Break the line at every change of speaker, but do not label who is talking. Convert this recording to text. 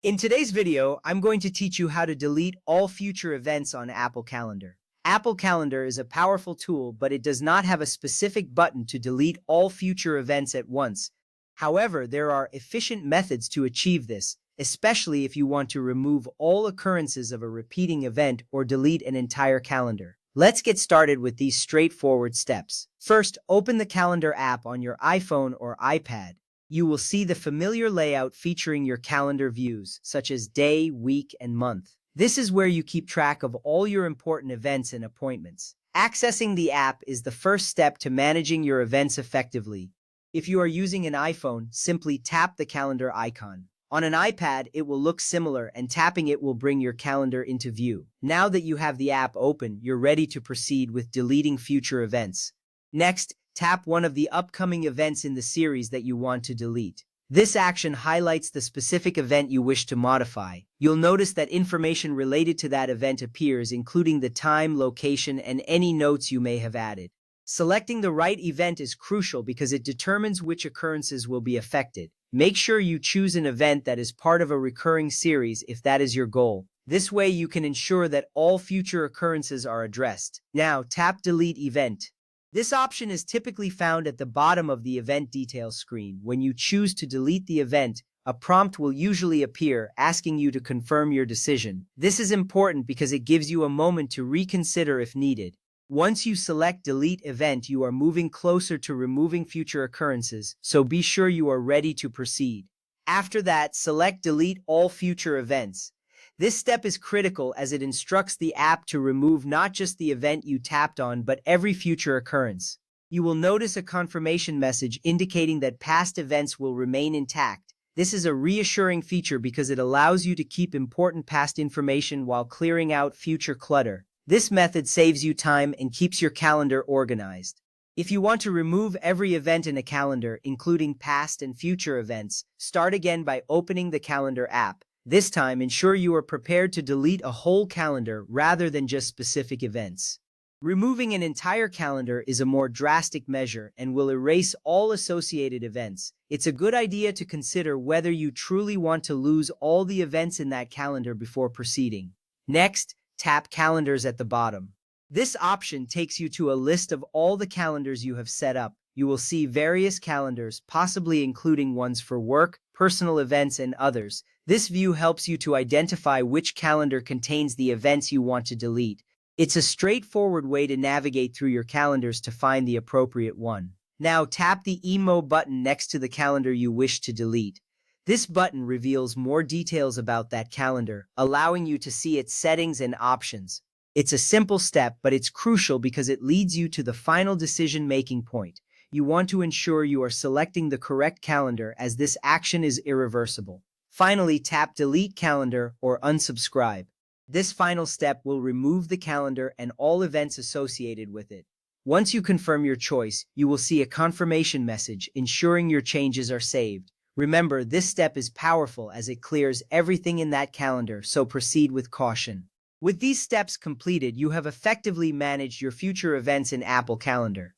In today's video, I'm going to teach you how to delete all future events on Apple Calendar. Apple Calendar is a powerful tool, but it does not have a specific button to delete all future events at once. However, there are efficient methods to achieve this, especially if you want to remove all occurrences of a repeating event or delete an entire calendar. Let's get started with these straightforward steps. First, open the Calendar app on your iPhone or iPad. You will see the familiar layout featuring your calendar views, such as day, week, and month. This is where you keep track of all your important events and appointments. Accessing the app is the first step to managing your events effectively. If you are using an iPhone, simply tap the calendar icon. On an iPad, it will look similar, and tapping it will bring your calendar into view. Now that you have the app open, you're ready to proceed with deleting future events. Next, tap one of the upcoming events in the series that you want to delete. This action highlights the specific event you wish to modify. You'll notice that information related to that event appears, including the time, location, and any notes you may have added. Selecting the right event is crucial because it determines which occurrences will be affected. Make sure you choose an event that is part of a recurring series if that is your goal. This way you can ensure that all future occurrences are addressed. Now, tap Delete Event. This option is typically found at the bottom of the event details screen. When you choose to delete the event, a prompt will usually appear asking you to confirm your decision. This is important because it gives you a moment to reconsider if needed. Once you select Delete Event, you are moving closer to removing future occurrences, so be sure you are ready to proceed. After that, select Delete All Future Events. This step is critical as it instructs the app to remove not just the event you tapped on, but every future occurrence. You will notice a confirmation message indicating that past events will remain intact. This is a reassuring feature because it allows you to keep important past information while clearing out future clutter. This method saves you time and keeps your calendar organized. If you want to remove every event in a calendar, including past and future events, start again by opening the Calendar app. This time, ensure you are prepared to delete a whole calendar rather than just specific events. Removing an entire calendar is a more drastic measure and will erase all associated events. It's a good idea to consider whether you truly want to lose all the events in that calendar before proceeding. Next, tap Calendars at the bottom. This option takes you to a list of all the calendars you have set up. You will see various calendars, possibly including ones for work, personal events, and others. This view helps you to identify which calendar contains the events you want to delete. It's a straightforward way to navigate through your calendars to find the appropriate one. Now tap the Emo button next to the calendar you wish to delete. This button reveals more details about that calendar, allowing you to see its settings and options. It's a simple step, but it's crucial because it leads you to the final decision-making point. You want to ensure you are selecting the correct calendar, as this action is irreversible. Finally, tap Delete Calendar or Unsubscribe. This final step will remove the calendar and all events associated with it. Once you confirm your choice, you will see a confirmation message ensuring your changes are saved. Remember, this step is powerful as it clears everything in that calendar, so proceed with caution. With these steps completed, you have effectively managed your future events in Apple Calendar.